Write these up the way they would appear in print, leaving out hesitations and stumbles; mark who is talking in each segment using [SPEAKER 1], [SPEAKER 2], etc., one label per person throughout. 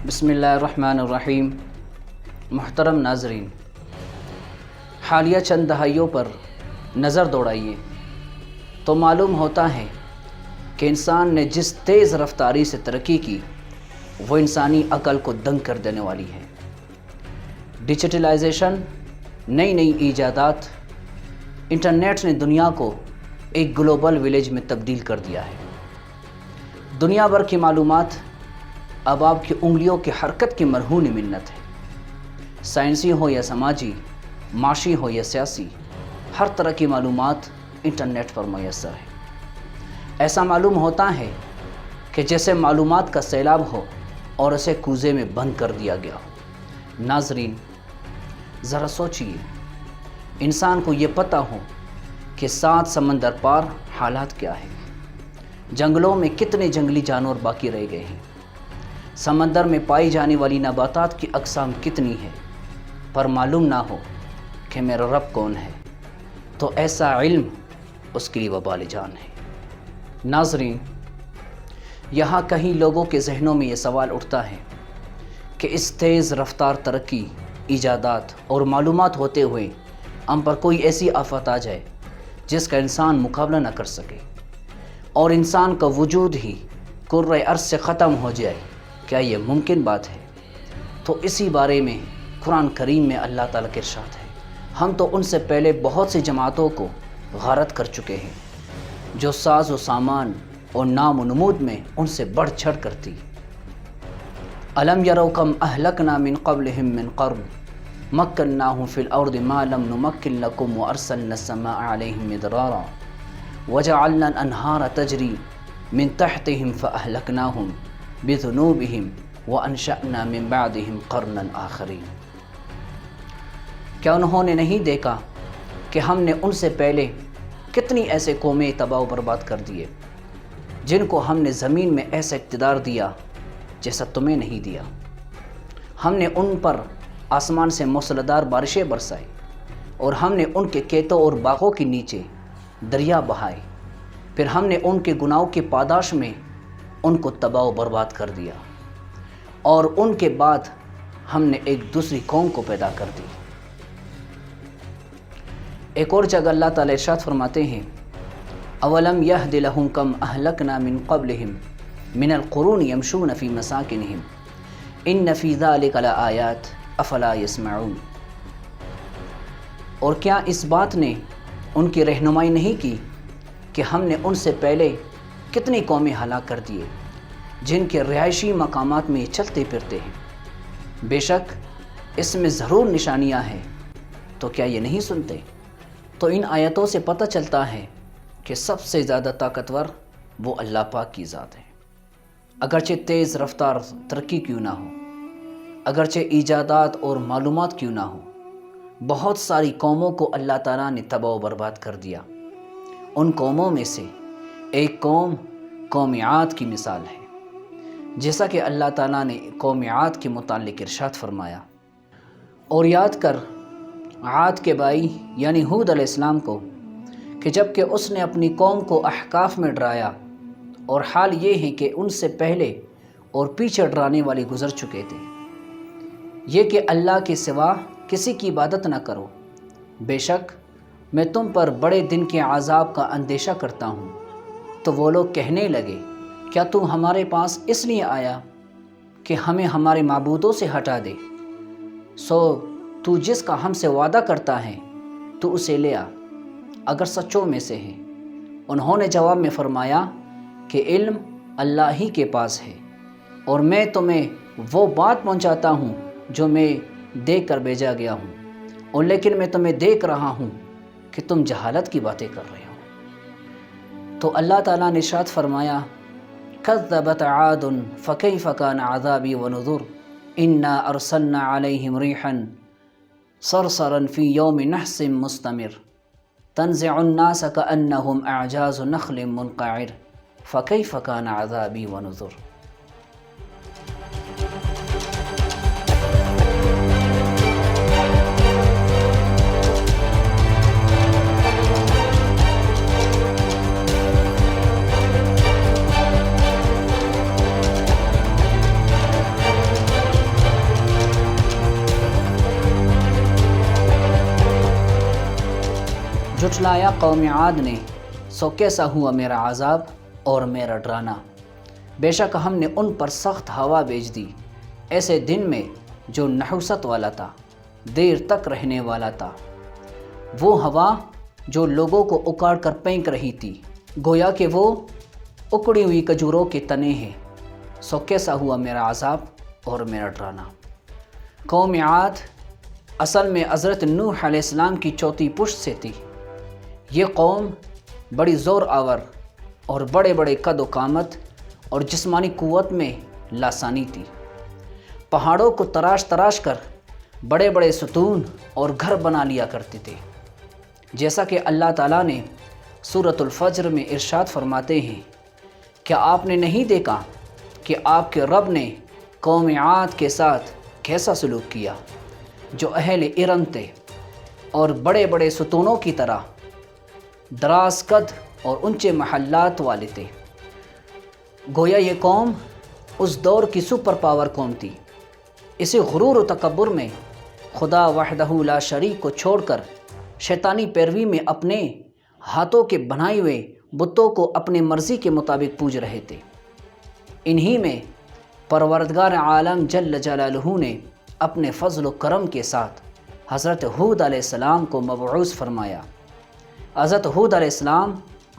[SPEAKER 1] بسم اللہ الرحمن الرحیم۔ محترم ناظرین، حالیہ چند دہائیوں پر نظر دوڑائیے تو معلوم ہوتا ہے کہ انسان نے جس تیز رفتاری سے ترقی کی وہ انسانی عقل کو دنگ کر دینے والی ہے۔ ڈیجیٹلائزیشن، نئی نئی ایجادات، انٹرنیٹ نے دنیا کو ایک گلوبل ولیج میں تبدیل کر دیا ہے۔ دنیا بھر کی معلومات اب آپ کی انگلیوں کی حرکت کی مرہون منت ہے۔ سائنسی ہو یا سماجی، معاشی ہو یا سیاسی، ہر طرح کی معلومات انٹرنیٹ پر میسر ہے۔ ایسا معلوم ہوتا ہے کہ جیسے معلومات کا سیلاب ہو اور اسے کوزے میں بند کر دیا گیا ہو۔ ناظرین، ذرا سوچئے، انسان کو یہ پتہ ہو کہ 7 سمندر پار حالات کیا ہیں، جنگلوں میں کتنے جنگلی جانور باقی رہ گئے ہیں، سمندر میں پائی جانے والی نباتات کی اقسام کتنی ہے، پر معلوم نہ ہو کہ میرا رب کون ہے، تو ایسا علم اس کے لیے وبال جان ہے۔ ناظرین، یہاں کہیں لوگوں کے ذہنوں میں یہ سوال اٹھتا ہے کہ اس تیز رفتار ترقی، ایجادات اور معلومات ہوتے ہوئے ہم پر کوئی ایسی آفت آ جائے جس کا انسان مقابلہ نہ کر سکے اور انسان کا وجود ہی کرۂ ارض سے ختم ہو جائے، کیا یہ ممکن بات ہے؟ تو اسی بارے میں قرآن کریم میں اللہ تعالیٰ کا ارشاد ہے۔ ہم تو ان سے پہلے بہت سی جماعتوں کو غارت کر چکے ہیں جو ساز و سامان اور نام و نمود میں ان سے بڑھ چڑھ کر تھی۔ الم یروا کم اہلکنا من قبلہم من قرن مکناہم فی الارض ما لم نمکن لکم وارسلنا السماء علیہم مدرارا وجعلنا الانہار تجری من تحتہم فاہلکناہم بذنوبہم وانشأنا من بعدہم قرنا آخرین۔ کیا انہوں نے نہیں دیکھا کہ ہم نے ان سے پہلے کتنی ایسے قومیں تباہ و برباد کر دیے جن کو ہم نے زمین میں ایسا اقتدار دیا جیسا تمہیں نہیں دیا۔ ہم نے ان پر آسمان سے موسلادھار بارشیں برسائی اور ہم نے ان کے کھیتوں اور باغوں کے نیچے دریا بہائے، پھر ہم نے ان کے گناہوں کی پاداش میں ان کو تباہ و برباد کر دیا، اور ان کے بعد ہم نے ایک دوسری قوم کو پیدا کر دی۔ ایک اور جگہ اللہ تعالیٰ ارشاد فرماتے ہیں، اولم یہد لہم کم اہلکنا من قبلہم من القرون یمشون فی مساکنہم ان فی ذلک لآیات افلا یسمعون۔ اور کیا اس بات نے ان کی رہنمائی نہیں کی کہ ہم نے ان سے پہلے کتنی قومیں ہلاک کر دیے جن کے رہائشی مقامات میں چلتے پھرتے ہیں؟ بے شک اس میں ضرور نشانیاں ہیں، تو کیا یہ نہیں سنتے؟ تو ان آیتوں سے پتہ چلتا ہے کہ سب سے زیادہ طاقتور وہ اللہ پاک کی ذات ہے۔ اگرچہ تیز رفتار ترقی کیوں نہ ہو، اگرچہ ایجادات اور معلومات کیوں نہ ہو، بہت ساری قوموں کو اللہ تعالیٰ نے تباہ و برباد کر دیا۔ ان قوموں میں سے ایک قوم عاد کی مثال ہے، جیسا کہ اللہ تعالیٰ نے قوم عاد کے متعلق ارشاد فرمایا، اور یاد کر عاد کے بھائی یعنی ہود علیہ السلام کو کہ جب کہ اس نے اپنی قوم کو احقاف میں ڈرایا، اور حال یہ ہے کہ ان سے پہلے اور پیچھے ڈرانے والے گزر چکے تھے، یہ کہ اللہ کے سوا کسی کی عبادت نہ کرو، بے شک میں تم پر بڑے دن کے عذاب کا اندیشہ کرتا ہوں۔ تو وہ لوگ کہنے لگے، کیا تو ہمارے پاس اس لیے آیا کہ ہمیں ہمارے معبودوں سے ہٹا دے؟ سو تو جس کا ہم سے وعدہ کرتا ہے تو اسے لے آ اگر سچوں میں سے ہے۔ انہوں نے جواب میں فرمایا کہ علم اللہ ہی کے پاس ہے، اور میں تمہیں وہ بات پہنچاتا ہوں جو میں دیکھ کر بھیجا گیا ہوں، اور لیکن میں تمہیں دیکھ رہا ہوں کہ تم جہالت کی باتیں کر رہے ہو۔ تو اللہ تعالیٰ نے ارشاد فرمایا، کذبت عاد فکیف کان عذابی ونذر انا ارسلنا علیہم ریحا صرصرا فی یوم نحس مستمر تنزع الناس کأنہم اعجاز نخل منقعر فکیف کان عذابی ونذر۔ جھٹلایا قوم عاد نے، سو کیسا ہوا میرا عذاب اور میرا ڈرانا۔ بے شک ہم نے ان پر سخت ہوا بھیج دی، ایسے دن میں جو نحوست والا تھا، دیر تک رہنے والا تھا۔ وہ ہوا جو لوگوں کو اکاڑ کر پھینک رہی تھی، گویا کہ وہ اکڑی ہوئی کھجوروں کے تنے ہیں۔ سو کیسا ہوا میرا عذاب اور میرا ڈرانا۔ قوم عاد اصل میں حضرت نوح علیہ السلام کی چوتھی پشت سے تھی۔ یہ قوم بڑی زور آور اور بڑے بڑے قد و قامت اور جسمانی قوت میں لاسانی تھی۔ پہاڑوں کو تراش تراش کر بڑے بڑے ستون اور گھر بنا لیا کرتے تھے، جیسا کہ اللہ تعالیٰ نے سورۃ الفجر میں ارشاد فرماتے ہیں، کیا آپ نے نہیں دیکھا کہ آپ کے رب نے قوم عاد کے ساتھ کیسا سلوک کیا، جو اہل ارم تھے اور بڑے بڑے ستونوں کی طرح دراز قد اور اونچے محلات والے تھے۔ گویا یہ قوم اس دور کی سپر پاور قوم تھی۔ اسی غرور و تکبر میں خدا وحدہ لا شریک کو چھوڑ کر شیطانی پیروی میں اپنے ہاتھوں کے بنائے ہوئے بتوں کو اپنے مرضی کے مطابق پوج رہے تھے۔ انہی میں پروردگار عالم جل جلالہ نے اپنے فضل و کرم کے ساتھ حضرت ہود علیہ السلام کو مبعوث فرمایا۔ حضرت ہود علیہ السلام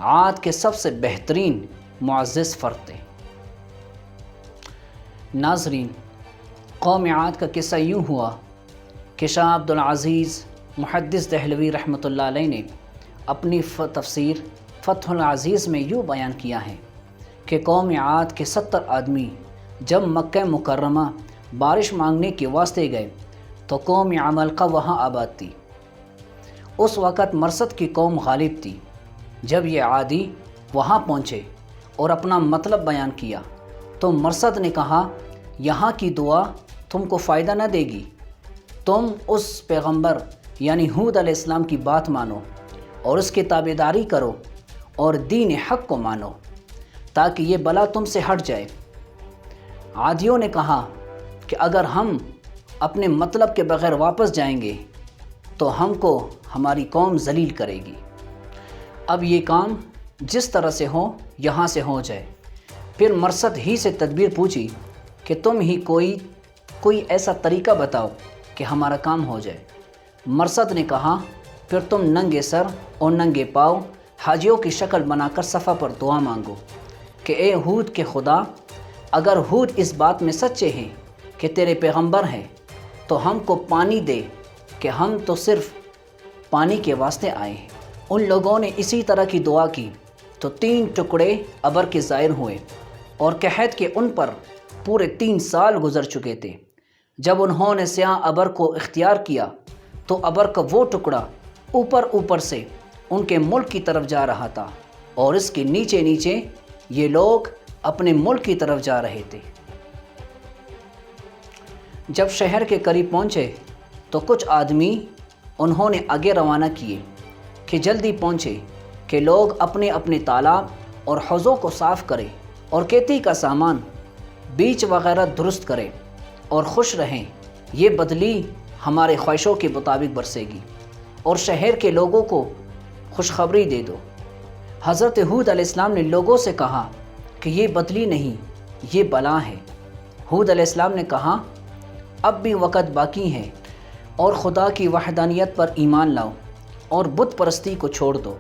[SPEAKER 1] عاد کے سب سے بہترین معزز فرد تھے۔ ناظرین، قوم عاد کا قصہ یوں ہوا کہ شاہ عبدالعزیز محدث دہلوی رحمۃ اللہ علیہ نے اپنی تفسیر فتح العزیز میں یوں بیان کیا ہے کہ قوم عاد کے 70 آدمی جب مکہ مکرمہ بارش مانگنے کے واسطے گئے تو قوم عمالقہ وہاں آباد تھی۔ اس وقت مرصد کی قوم غالب تھی۔ جب یہ عادی وہاں پہنچے اور اپنا مطلب بیان کیا تو مرصد نے کہا، یہاں کی دعا تم کو فائدہ نہ دے گی، تم اس پیغمبر یعنی ہود علیہ السلام کی بات مانو اور اس کی تابعداری کرو اور دین حق کو مانو تاکہ یہ بلا تم سے ہٹ جائے۔ عادیوں نے کہا کہ اگر ہم اپنے مطلب کے بغیر واپس جائیں گے تو ہم کو ہماری قوم ذلیل کرے گی۔ اب یہ کام جس طرح سے ہو یہاں سے ہو جائے۔ پھر مرصد ہی سے تدبیر پوچھی کہ تم ہی کوئی ایسا طریقہ بتاؤ کہ ہمارا کام ہو جائے۔ مرصد نے کہا، پھر تم ننگے سر اور ننگے پاؤں حاجیوں کی شکل بنا کر صفا پر دعا مانگو کہ اے ہود کے خدا، اگر ہود اس بات میں سچے ہیں کہ تیرے پیغمبر ہیں تو ہم کو پانی دے کہ ہم تو صرف پانی کے واسطے آئے ہیں۔ ان لوگوں نے اسی طرح کی دعا کی تو 3 ٹکڑے ابر کے ظاہر ہوئے اور قحط کے ان پر پورے 3 سال گزر چکے تھے۔ جب انہوں نے سیاہ ابر کو اختیار کیا تو ابر کا وہ ٹکڑا اوپر سے ان کے ملک کی طرف جا رہا تھا اور اس کے نیچے نیچے یہ لوگ اپنے ملک کی طرف جا رہے تھے۔ جب شہر کے قریب پہنچے تو کچھ آدمی انہوں نے آگے روانہ کیے کہ جلدی پہنچے کہ لوگ اپنے اپنے تالاب اور حوضوں کو صاف کریں اور کھیتی کا سامان بیج وغیرہ درست کریں اور خوش رہیں، یہ بدلی ہمارے خواہشوں کے مطابق برسے گی اور شہر کے لوگوں کو خوشخبری دے دو۔ حضرت ہود علیہ السلام نے لوگوں سے کہا کہ یہ بدلی نہیں، یہ بلا ہے۔ ہود علیہ السلام نے کہا، اب بھی وقت باقی ہے اور خدا کی وحدانیت پر ایمان لاؤ اور بت پرستی کو چھوڑ دو۔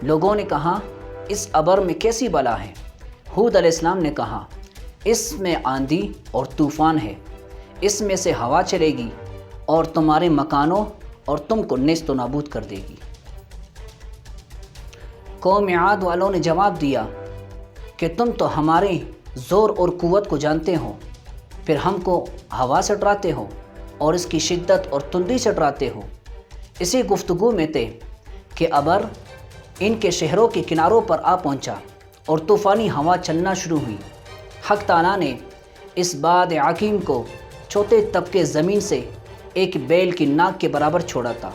[SPEAKER 1] لوگوں نے کہا، اس ابر میں کیسی بلا ہے؟ ہود علیہ السلام نے کہا، اس میں آندھی اور طوفان ہے، اس میں سے ہوا چلے گی اور تمہارے مکانوں اور تم کو نیست و نابود کر دے گی۔ قوم عاد والوں نے جواب دیا کہ تم تو ہمارے زور اور قوت کو جانتے ہو، پھر ہم کو ہوا سے ڈراتے ہو اور اس کی شدت اور تندی سے ڈراتے ہو۔ اسی گفتگو میں تھے کہ ابر ان کے شہروں کے کناروں پر آ پہنچا اور طوفانی ہوا چلنا شروع ہوئی۔ حق تعالیٰ نے اس باد عقیم کو چھوٹے طبقے زمین سے ایک بیل کی ناک کے برابر چھوڑا تھا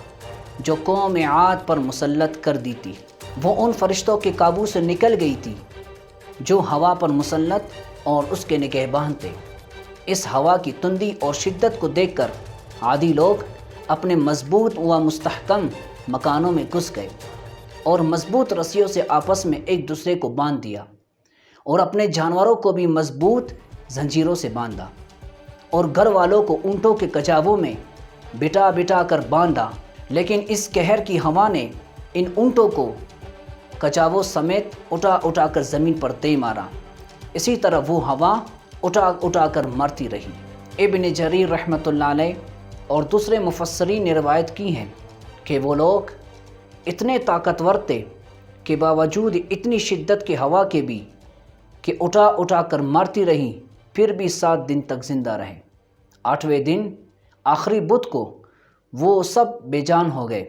[SPEAKER 1] جو قوم عاد پر مسلط کر دی تھی۔ وہ ان فرشتوں کے قابو سے نکل گئی تھی جو ہوا پر مسلط اور اس کے نگہبان تھے۔ اس ہوا کی تندی اور شدت کو دیکھ کر عادی لوگ اپنے مضبوط و مستحکم مکانوں میں گھس گئے اور مضبوط رسیوں سے آپس میں ایک دوسرے کو باندھ دیا، اور اپنے جانوروں کو بھی مضبوط زنجیروں سے باندھا، اور گھر والوں کو اونٹوں کے کچاووں میں بٹا بٹا کر باندھا، لیکن اس قہر کی ہوا نے ان اونٹوں کو کچاووں سمیت اٹھا اٹھا کر زمین پر دے مارا۔ اسی طرح وہ ہوا اٹھا اٹھا کر مرتی رہی۔ ابن جریر رحمۃ اللہ علیہ اور دوسرے مفسرین نے روایت کی ہے کہ وہ لوگ اتنے طاقتور تھے کہ باوجود اتنی شدت کی ہوا کے بھی کہ اٹھا اٹھا کر مارتی رہیں، پھر بھی 7 دن تک زندہ رہے۔ 8ویں دن آخری بدھ کو وہ سب بے جان ہو گئے۔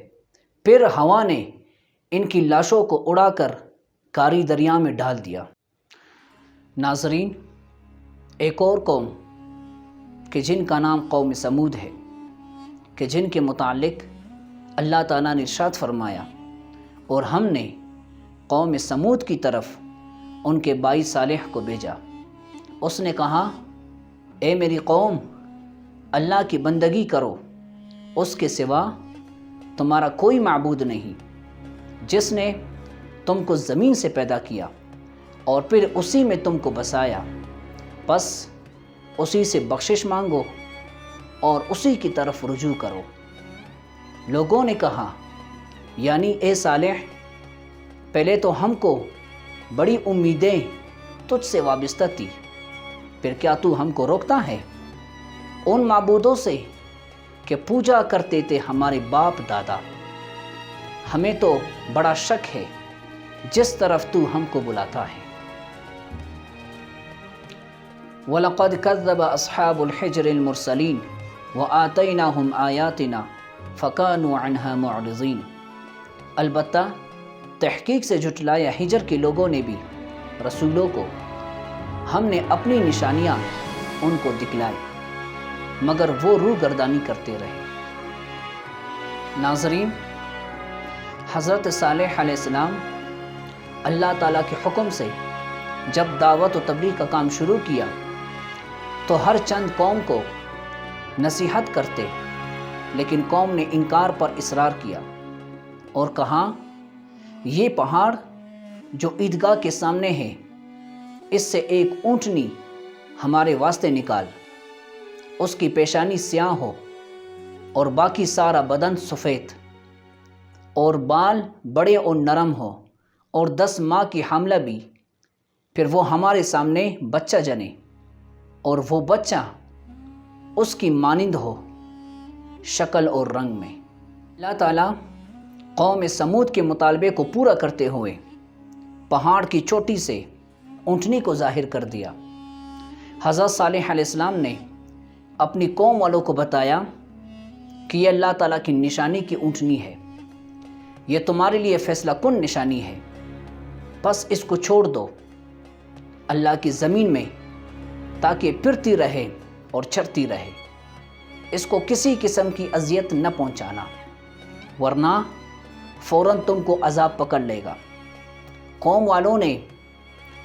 [SPEAKER 1] پھر ہوا نے ان کی لاشوں کو اڑا کر کاری دریا میں ڈال دیا۔ ناظرین، ایک اور قوم کہ جن کا نام قوم سمود ہے، کہ جن کے متعلق اللہ تعالیٰ نے ارشاد فرمایا، اور ہم نے قوم سمود کی طرف ان کے بھائی صالح کو بھیجا۔ اس نے کہا، اے میری قوم، اللہ کی بندگی کرو، اس کے سوا تمہارا کوئی معبود نہیں، جس نے تم کو زمین سے پیدا کیا اور پھر اسی میں تم کو بسایا، بس اسی سے بخشش مانگو اور اسی کی طرف رجوع کرو۔ لوگوں نے کہا، یعنی اے صالح، پہلے تو ہم کو بڑی امیدیں تجھ سے وابستہ تھی، پھر کیا تو ہم کو روکتا ہے ان معبودوں سے کہ پوجا کرتے تھے ہمارے باپ دادا؟ ہمیں تو بڑا شک ہے جس طرف تو ہم کو بلاتا ہے۔ وَلَقَدْ كَذَّبَ أَصْحَابُ الْحِجْرِ الْمُرْسَلِينَ وَآتَيْنَاهُمْ آيَاتِنَا فَكَانُوا عَنْهَا مُعْرِضِينَ۔ البتہ تحقیق سے جھٹلایا ہجر کے لوگوں نے بھی رسولوں کو، ہم نے اپنی نشانیاں ان کو دکھلائی، مگر وہ روگردانی کرتے رہے۔ ناظرین، حضرت صالح علیہ السلام اللہ تعالیٰ کے حکم سے جب دعوت و تبلیغ کا کام شروع کیا تو ہر چند قوم کو نصیحت کرتے، لیکن قوم نے انکار پر اصرار کیا اور کہا، یہ پہاڑ جو عیدگاہ کے سامنے ہے، اس سے ایک اونٹنی ہمارے واسطے نکال، اس کی پیشانی سیاہ ہو اور باقی سارا بدن سفید، اور بال بڑے اور نرم ہو، اور 10 ماہ کی حاملہ بھی، پھر وہ ہمارے سامنے بچہ جنے، اور وہ بچہ اس کی مانند ہو شکل اور رنگ میں۔ اللہ تعالیٰ قوم سمود کے مطالبے کو پورا کرتے ہوئے پہاڑ کی چوٹی سے اونٹنی کو ظاہر کر دیا۔ حضرت صالح علیہ السلام نے اپنی قوم والوں کو بتایا کہ یہ اللہ تعالیٰ کی نشانی کی اونٹنی ہے، یہ تمہارے لیے فیصلہ کن نشانی ہے، بس اس کو چھوڑ دو اللہ کی زمین میں تاکہ پھرتی رہے اور چرتی رہے، اس کو کسی قسم کی اذیت نہ پہنچانا، ورنہ فوراً تم کو عذاب پکڑ لے گا۔ قوم والوں نے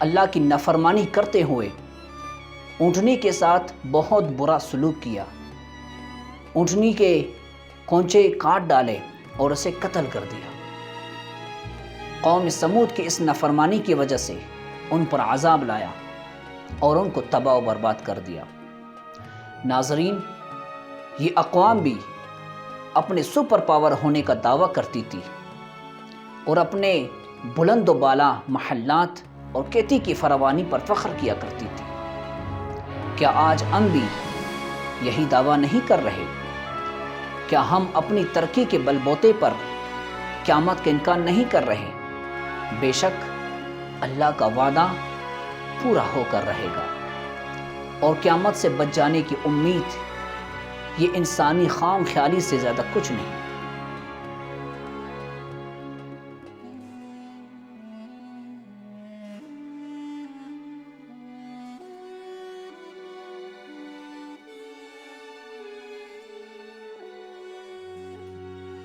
[SPEAKER 1] اللہ کی نافرمانی کرتے ہوئے اونٹنی کے ساتھ بہت برا سلوک کیا، اونٹنی کے کونچے کاٹ ڈالے اور اسے قتل کر دیا۔ قوم سمود کی اس نافرمانی کی وجہ سے ان پر عذاب لایا اور ان کو تباہ و برباد کر دیا۔ ناظرین، یہ اقوام بھی اپنے سپر پاور ہونے کا دعویٰ کرتی تھی اور اپنے بلند و بالا محلات اور کھیتی کی فراوانی پر فخر کیا کرتی تھی۔ کیا آج ہم بھی یہی دعویٰ نہیں کر رہے؟ کیا ہم اپنی ترقی کے بل بوتے پر قیامت کا انکار نہیں کر رہے؟ بے شک اللہ کا وعدہ پورا ہو کر رہے گا، اور قیامت سے بچ جانے کی امید یہ انسانی خام خیالی سے زیادہ کچھ نہیں۔